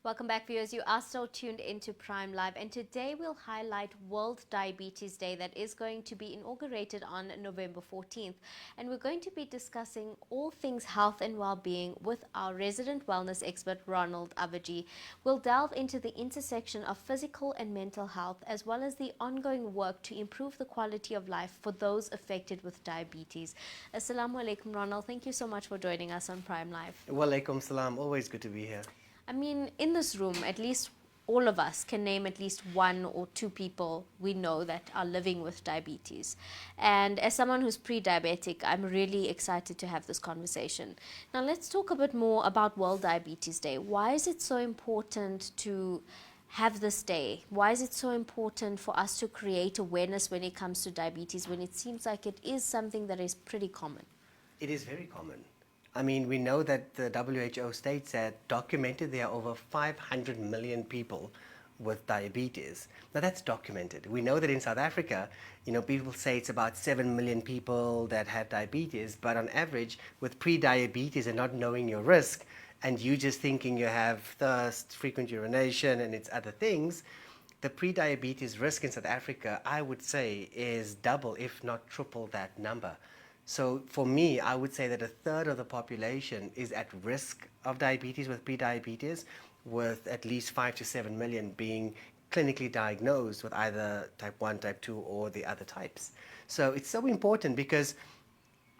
Welcome back, viewers. You are still tuned into Prime Live, and today we'll highlight World Diabetes Day that is going to be inaugurated on November 14th. And we're going to be discussing all things health and well-being with our resident wellness expert, Ronald Abvajee. We'll delve into the intersection of physical and mental health, as well as the ongoing work to improve the quality of life for those affected with diabetes. Assalamu alaikum, Ronald. Thank you so much for joining us on Prime Live. Walaikum salam. Always good to be here. I mean, in this room, at least all of us can name at least one or two people we know that are living with diabetes. And as someone who's pre-diabetic, I'm really excited to have this conversation. Now, let's talk a bit more about World Diabetes Day. Why is it so important to have this day? Why is it so important for us to create awareness when it comes to diabetes, when it seems like it is something that is pretty common? It is very common. I mean, we know that the WHO states that documented there are over 500 million people with diabetes. Now that's documented. We know that in South Africa, people say it's about 7 million people that have diabetes, but on average, with pre-diabetes and not knowing your risk, and you just thinking you have thirst, frequent urination, and it's other things, the pre-diabetes risk in South Africa, I would say, is double, if not triple that number. So for me, I would say that a third of the population is at risk of diabetes with pre-diabetes, with at least 5 to 7 million being clinically diagnosed with either type 1, type 2, or the other types. So it's so important because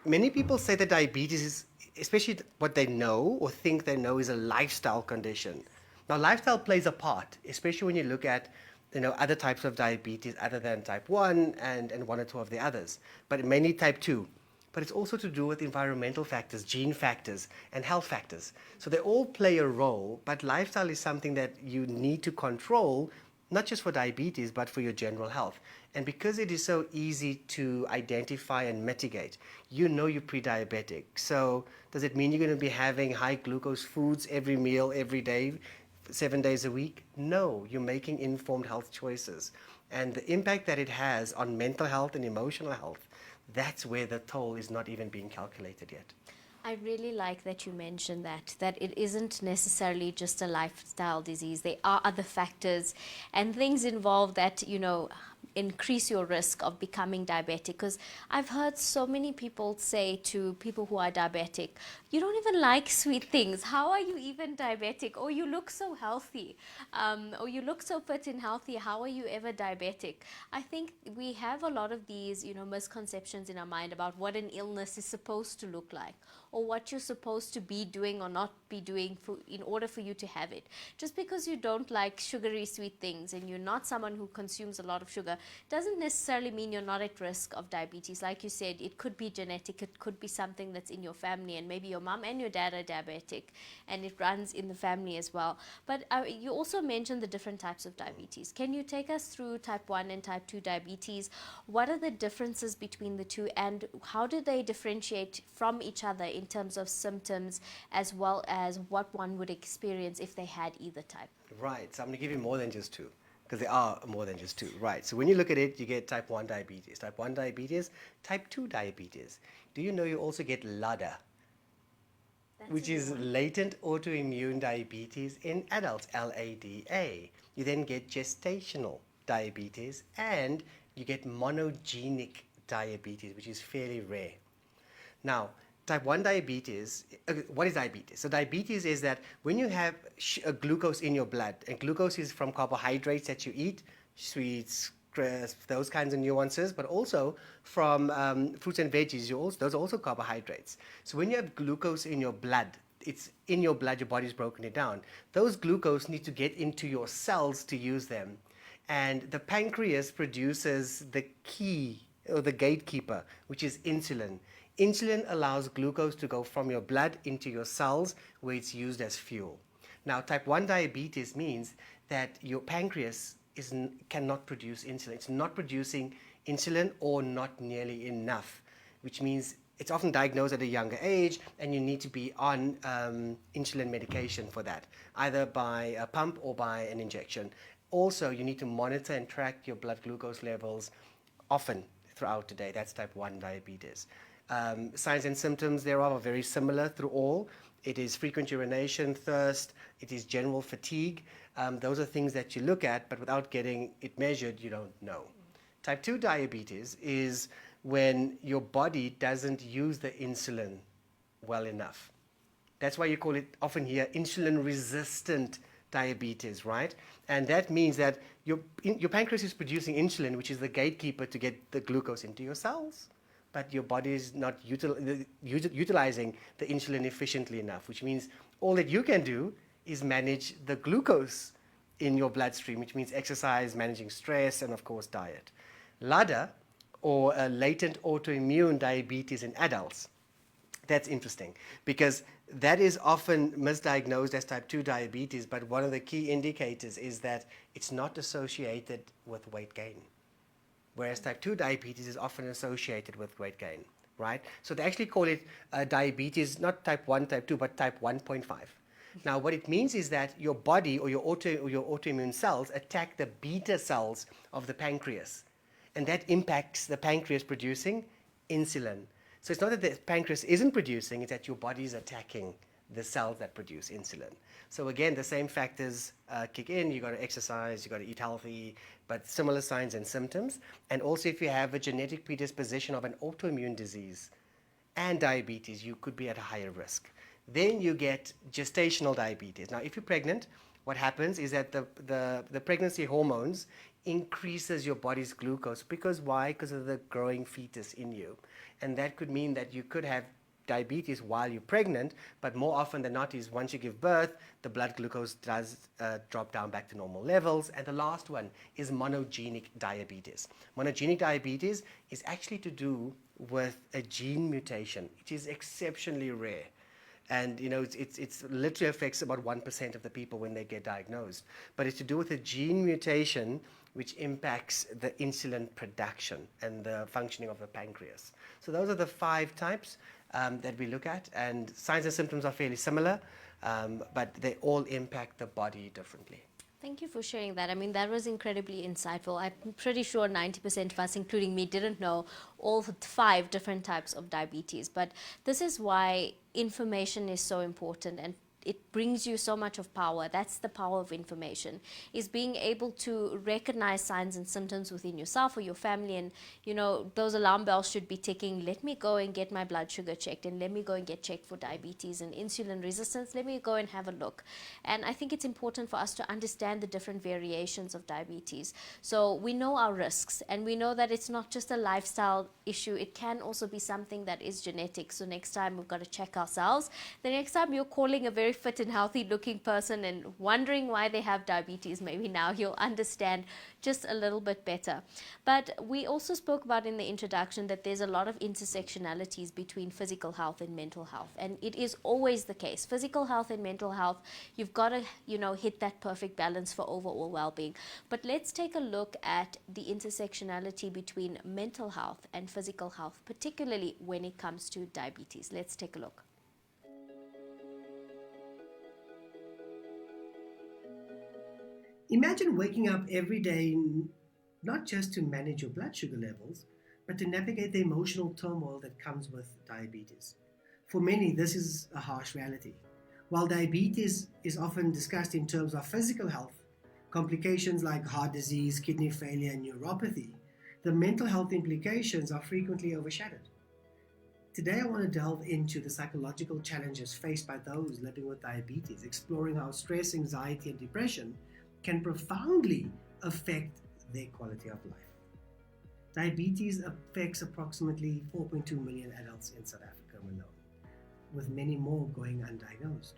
many people say that diabetes is, especially what they know or think they know, is a lifestyle condition. Now, lifestyle plays a part, especially when you look at other types of diabetes other than type 1 and one or two of the others, but mainly type 2. But it's also to do with environmental factors, gene factors, and health factors. So they all play a role, but lifestyle is something that you need to control, not just for diabetes, but for your general health. And because it is so easy to identify and mitigate, you're pre-diabetic. So does it mean you're going to be having high glucose foods every meal, every day, 7 days a week? No, you're making informed health choices. And the impact that it has on mental health and emotional health, that's where the toll is not even being calculated yet. I really like that you mentioned that it isn't necessarily just a lifestyle disease. There are other factors and things involved that, increase your risk of becoming diabetic. Because I've heard so many people say to people who are diabetic, you don't even like sweet things. How are you even diabetic? Or you look so healthy. Or you look so fit and healthy. How are you ever diabetic? I think we have a lot of these, misconceptions in our mind about what an illness is supposed to look like, or what you're supposed to be doing or not be doing in order for you to have it. Just because you don't like sugary sweet things and you're not someone who consumes a lot of sugar doesn't necessarily mean you're not at risk of diabetes. Like you said, it could be genetic, it could be something that's in your family, and maybe your mom and your dad are diabetic and it runs in the family as well. But you also mentioned the different types of diabetes. Can you take us through type 1 and type 2 diabetes? What are the differences between the two, and how do they differentiate from each other in terms of symptoms, as well as what one would experience if they had either type? Right, so I'm going to give you more than just two, because there are more than just two. Right, so when you look at it, you get type 1 diabetes, type 2 diabetes. Do you know you also get LADA, which is latent autoimmune diabetes in adults, LADA. You then get gestational diabetes, and you get monogenic diabetes, which is fairly rare. Now, type 1 diabetes, what is diabetes? So diabetes is that when you have glucose in your blood, and glucose is from carbohydrates that you eat, sweets, crisps, those kinds of nuances, but also from fruits and veggies, those are also carbohydrates. So when you have glucose in your blood, it's in your blood, your body's broken it down. Those glucose need to get into your cells to use them. And the pancreas produces the key, or the gatekeeper, which is insulin. Insulin allows glucose to go from your blood into your cells, where it's used as fuel. Now, type 1 diabetes means that your pancreas cannot produce insulin. It's not producing insulin, or not nearly enough, which means it's often diagnosed at a younger age, and you need to be on insulin medication for that, either by a pump or by an injection. Also, you need to monitor and track your blood glucose levels often throughout the day. That's type 1 diabetes. Signs and symptoms thereof are very similar through all. it is frequent urination, thirst, it is general fatigue. Those are things that you look at, but without getting it measured, you don't know. Type 2 diabetes is when your body doesn't use the insulin well enough. That's why you call it often here insulin resistant diabetes, right? And that means that your pancreas is producing insulin, which is the gatekeeper to get the glucose into your cells, but your body is not utilizing the insulin efficiently enough, which means all that you can do is manage the glucose in your bloodstream, which means exercise, managing stress, and of course diet. LADA, or latent autoimmune diabetes in adults, that's interesting because that is often misdiagnosed as type 2 diabetes, but one of the key indicators is that it's not associated with weight gain, whereas type 2 diabetes is often associated with weight gain, right? So they actually call it diabetes, not type 1, type 2, but type 1.5. Now, what it means is that your body or your autoimmune cells attack the beta cells of the pancreas, and that impacts the pancreas producing insulin. So it's not that the pancreas isn't producing, it's that your body is attacking the cells that produce insulin. So again, the same factors kick in. You got to exercise, you got to eat healthy, but similar signs and symptoms. And also if you have a genetic predisposition of an autoimmune disease and diabetes, you could be at a higher risk. Then you get gestational diabetes. Now, if you're pregnant, what happens is that the pregnancy hormones increases your body's glucose. Because why? Because of the growing fetus in you. And that could mean that you could have diabetes while you're pregnant, but more often than not is once you give birth, the blood glucose does drop down back to normal levels. And the last one is monogenic diabetes. Monogenic diabetes is actually to do with a gene mutation. It is exceptionally rare. And you know, it's literally affects about 1% of the people when they get diagnosed. But it's to do with a gene mutation which impacts the insulin production and the functioning of the pancreas. So those are the 5 types that we look at, and signs and symptoms are fairly similar, but they all impact the body differently. Thank you for sharing that. I mean, that was incredibly insightful. I'm pretty sure 90% of us, including me, didn't know all 5 different types of diabetes. But this is why information is so important, and it brings you so much of power. That's the power of information, is being able to recognize signs and symptoms within yourself or your family. And, you know, those alarm bells should be ticking. Let me go and get my blood sugar checked, and let me go and get checked for diabetes and insulin resistance. Let me go and have a look. And I think it's important for us to understand the different variations of diabetes. So we know our risks, and we know that it's not just a lifestyle issue. It can also be something that is genetic. So next time we've got to check ourselves. The next time you're calling a very fit and healthy looking person and wondering why they have diabetes, maybe now you'll understand just a little bit better. But we also spoke about in the introduction that there's a lot of intersectionalities between physical health and mental health, and it is always the case. Physical health and mental health, you've got to, you know, hit that perfect balance for overall well-being. But let's take a look at the intersectionality between mental health and physical health, particularly when it comes to diabetes. Let's take a look. Imagine waking up every day not just to manage your blood sugar levels, but to navigate the emotional turmoil that comes with diabetes. For many, this is a harsh reality. While diabetes is often discussed in terms of physical health, complications like heart disease, kidney failure, and neuropathy, the mental health implications are frequently overshadowed. Today, I want to delve into the psychological challenges faced by those living with diabetes, exploring how stress, anxiety, and depression can profoundly affect their quality of life. Diabetes affects approximately 4.2 million adults in South Africa alone, with many more going undiagnosed.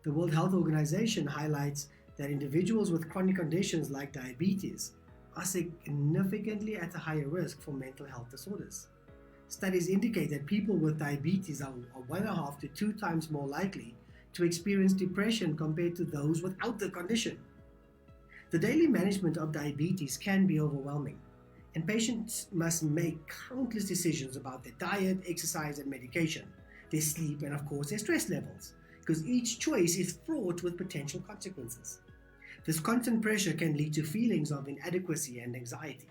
The World Health Organization highlights that individuals with chronic conditions like diabetes are significantly at a higher risk for mental health disorders. Studies indicate that people with diabetes are 1.5 to 2 times more likely to experience depression compared to those without the condition. The daily management of diabetes can be overwhelming, and patients must make countless decisions about their diet, exercise, and medication, their sleep, and of course their stress levels, because each choice is fraught with potential consequences. This constant pressure can lead to feelings of inadequacy and anxiety.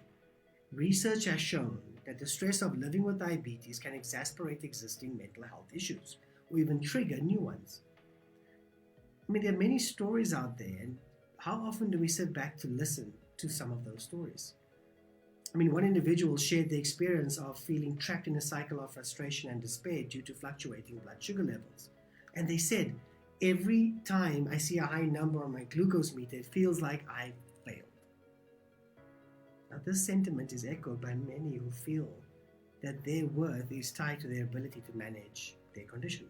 Research has shown that the stress of living with diabetes can exacerbate existing mental health issues, or even trigger new ones. I mean, there are many stories out there, and how often do we sit back to listen to some of those stories? I mean, one individual shared the experience of feeling trapped in a cycle of frustration and despair due to fluctuating blood sugar levels. And they said, every time I see a high number on my glucose meter, it feels like I failed. Now, this sentiment is echoed by many who feel that their worth is tied to their ability to manage their condition.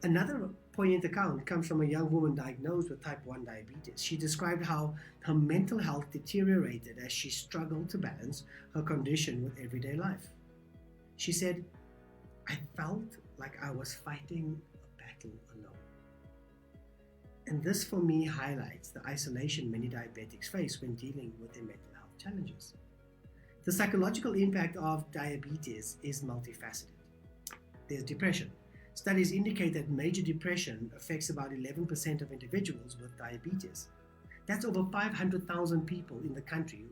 Another poignant account comes from a young woman diagnosed with type 1 diabetes. She described how her mental health deteriorated as she struggled to balance her condition with everyday life. She said, I felt like I was fighting a battle alone. And this for me highlights the isolation many diabetics face when dealing with their mental health challenges. The psychological impact of diabetes is multifaceted. There's depression. Studies indicate that major depression affects about 11% of individuals with diabetes. That's over 500,000 people in the country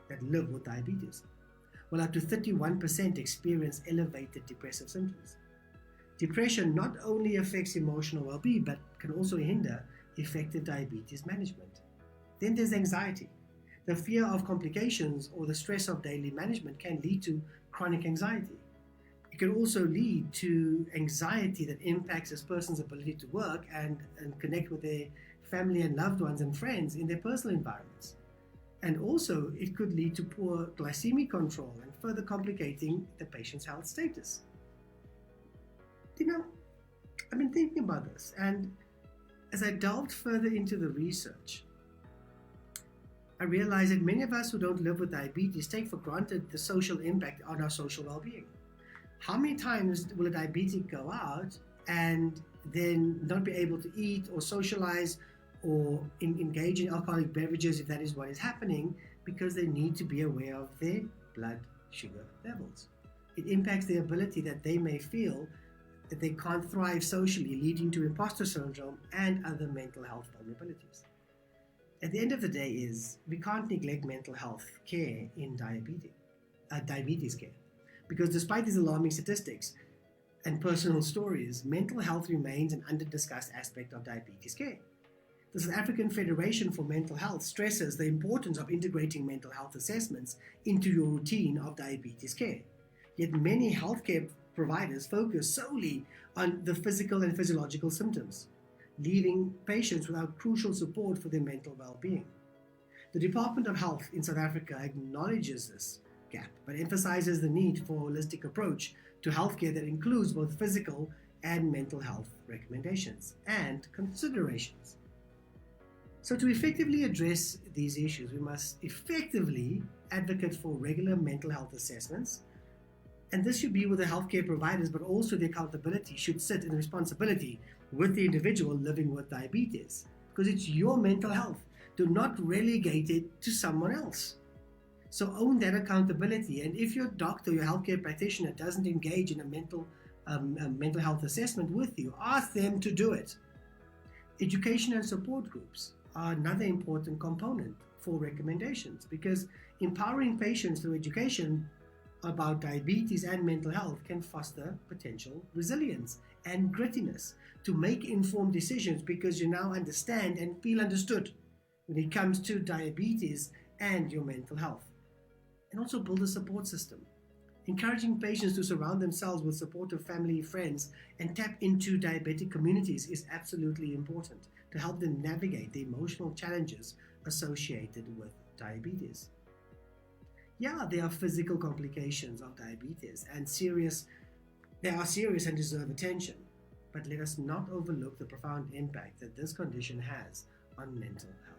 that live with diabetes. Well, up to 31% experience elevated depressive symptoms. Depression not only affects emotional well-being, but can also hinder effective diabetes management. Then there's anxiety. The fear of complications or the stress of daily management can lead to chronic anxiety. It can also lead to anxiety that impacts a person's ability to work and connect with their family and loved ones and friends in their personal environments. And also, it could lead to poor glycemic control and further complicating the patient's health status. You know, I've been thinking about this, and as I delved further into the research, I realized that many of us who don't live with diabetes take for granted the social impact on our social well-being. How many times will a diabetic go out and then not be able to eat or socialize or engage in alcoholic beverages if that is what is happening because they need to be aware of their blood sugar levels? It impacts the ability that they may feel that they can't thrive socially, leading to imposter syndrome and other mental health vulnerabilities. At the end of the day is we can't neglect mental health care in diabetes care. Because despite these alarming statistics and personal stories, mental health remains an under-discussed aspect of diabetes care. The South African Federation for Mental Health stresses the importance of integrating mental health assessments into your routine of diabetes care. Yet many healthcare providers focus solely on the physical and physiological symptoms, leaving patients without crucial support for their mental well-being. The Department of Health in South Africa acknowledges this gap, but emphasizes the need for a holistic approach to healthcare that includes both physical and mental health recommendations and considerations. So to effectively address these issues, we must effectively advocate for regular mental health assessments, and this should be with the healthcare providers, but also the accountability should sit in the responsibility with the individual living with diabetes, because it's your mental health. Do not relegate it to someone else. So own that accountability, and if your doctor, your healthcare practitioner doesn't engage in a mental health assessment with you, ask them to do it. Education and support groups are another important component for recommendations, because empowering patients through education about diabetes and mental health can foster potential resilience and grittiness to make informed decisions, because you now understand and feel understood when it comes to diabetes and your mental health. And also build a support system. Encouraging patients to surround themselves with supportive family, friends, and tap into diabetic communities is absolutely important to help them navigate the emotional challenges associated with diabetes. Yeah, there are physical complications of diabetes, and they are serious and deserve attention. But let us not overlook the profound impact that this condition has on mental health.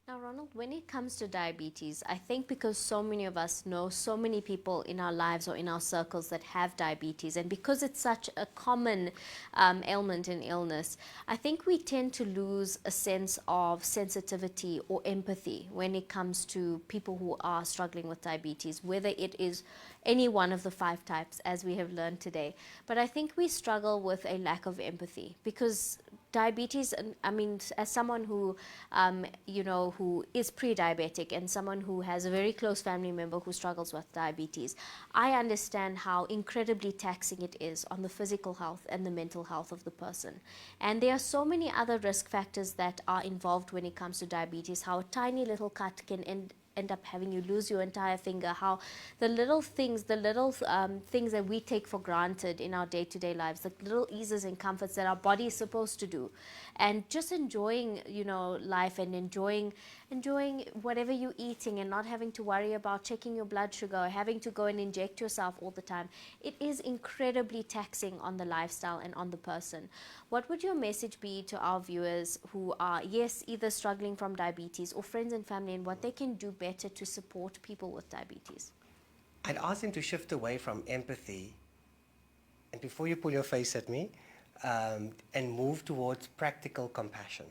Now, Ronald, when it comes to diabetes, I think because so many of us know so many people in our lives or in our circles that have diabetes, and because it's such a common ailment and illness, I think we tend to lose a sense of sensitivity or empathy when it comes to people who are struggling with diabetes, whether it is any one of the 5 types, as we have learned today. But I think we struggle with a lack of empathy because diabetes, I mean, as someone who, who is pre-diabetic and someone who has a very close family member who struggles with diabetes, I understand how incredibly taxing it is on the physical health and the mental health of the person. And there are so many other risk factors that are involved when it comes to diabetes, how a tiny little cut can end up having you lose your entire finger, how the little things that we take for granted in our day-to-day lives, the little eases and comforts that our body is supposed to do, and just enjoying life and enjoying whatever you're eating and not having to worry about checking your blood sugar or having to go and inject yourself all the time. It is incredibly taxing on the lifestyle and on the person. What would your message be to our viewers who are, yes, either struggling from diabetes or friends and family, and what they can do better to support people with diabetes? I'd ask them to shift away from empathy, and before you pull your face at me, and move towards practical compassion.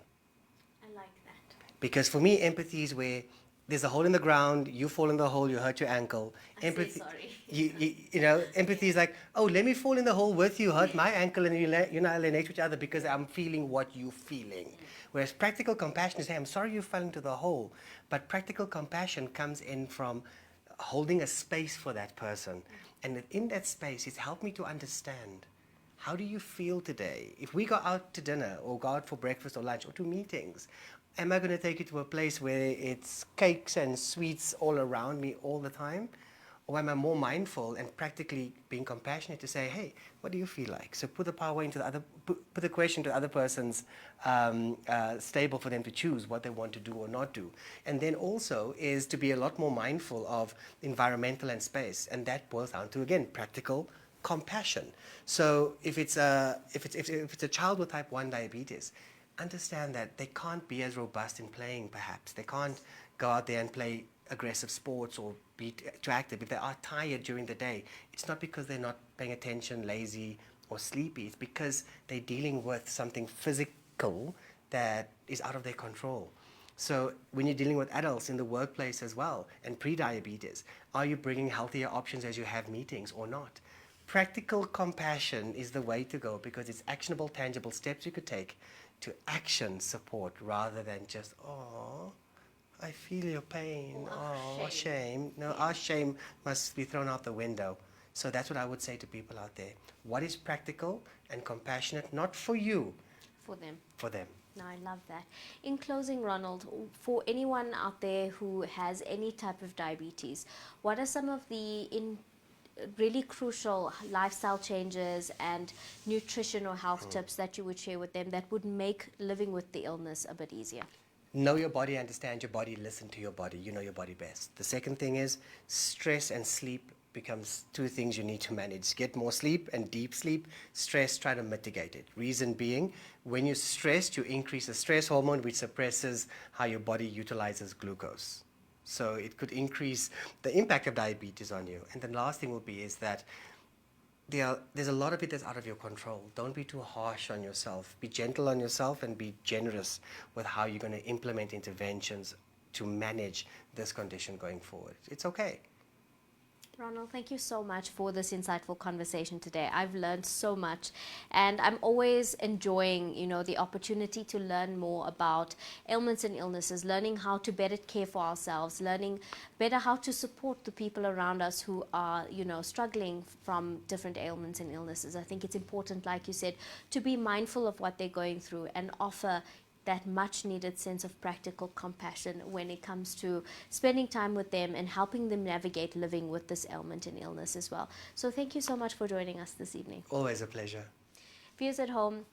I like that. Because for me, empathy is where there's a hole in the ground, you fall in the hole, you hurt your ankle. Empathy, sorry. Empathy is like, oh, let me fall in the hole with you, hurt my ankle, and you and I lay next to each other because I'm feeling what you're feeling. Whereas practical compassion is, hey, I'm sorry you fell into the hole. But practical compassion comes in from holding a space for that person. And in that space, it's helped me to understand, how do you feel today? If we go out to dinner or go out for breakfast or lunch or to meetings, am I going to take you to a place where it's cakes and sweets all around me all the time? Or am I more mindful and practically being compassionate to say, hey, what do you feel like? So put the power into the other, put the question to the other person's stable for them to choose what they want to do or not do. And then also is to be a lot more mindful of environmental and space. And that boils down to, again, practical compassion. So if it's a child with type 1 diabetes, understand that they can't be as robust in playing, perhaps. They can't go out there and play aggressive sports or be too active. If they are tired during the day, it's not because they're not paying attention, lazy, or sleepy. It's because they're dealing with something physical that is out of their control. So when you're dealing with adults in the workplace as well, and pre-diabetes, are you bringing healthier options as you have meetings or not? Practical compassion is the way to go because it's actionable, tangible steps you could take to action support rather than just, oh, I feel your pain, oh, shame. No, our shame must be thrown out the window. So that's what I would say to people out there. What is practical and compassionate, not for you, For them. for them. No, I love that. In closing, Ronald, for anyone out there who has any type of diabetes, what are some of the really crucial lifestyle changes and nutrition or health tips that you would share with them that would make living with the illness a bit easier? Know your body, understand your body, listen to your body. You know your body best. The second thing is stress and sleep becomes 2 things you need to manage. Get more sleep and deep sleep. Stress, try to mitigate it. Reason being, when you're stressed, you increase the stress hormone, which suppresses how your body utilizes glucose. So it could increase the impact of diabetes on you. And the last thing will be is that there's a lot of it that's out of your control. Don't be too harsh on yourself. Be gentle on yourself and be generous with how you're going to implement interventions to manage this condition going forward. It's okay. Ronald, thank you so much for this insightful conversation today. I've learned so much, and I'm always enjoying, the opportunity to learn more about ailments and illnesses, learning how to better care for ourselves, learning better how to support the people around us who are, struggling from different ailments and illnesses. I think it's important, like you said, to be mindful of what they're going through and offer that much needed sense of practical compassion when it comes to spending time with them and helping them navigate living with this ailment and illness as well. So thank you so much for joining us this evening. Always a pleasure. Viewers at home,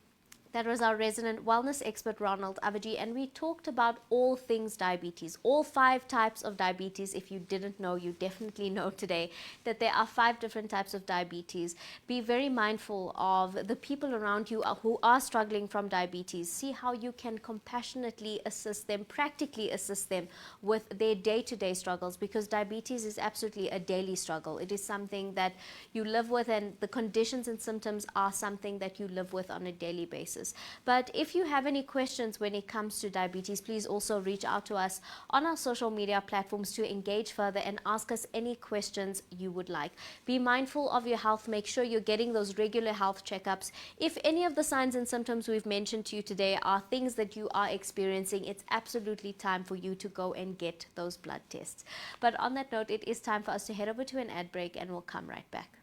That was our resident wellness expert, Ronald Abvajee, and we talked about all things diabetes, all 5 types of diabetes. If you didn't know, you definitely know today that there are 5 different types of diabetes. Be very mindful of the people around you who are struggling from diabetes. See how you can compassionately assist them, practically assist them with their day-to-day struggles, because diabetes is absolutely a daily struggle. It is something that you live with, and the conditions and symptoms are something that you live with on a daily basis. But if you have any questions when it comes to diabetes, please also reach out to us on our social media platforms to engage further and ask us any questions you would like. Be mindful of your health. Make sure you're getting those regular health checkups. If any of the signs and symptoms we've mentioned to you today are things that you are experiencing, it's absolutely time for you to go and get those blood tests. But on that note, it is time for us to head over to an ad break, and we'll come right back.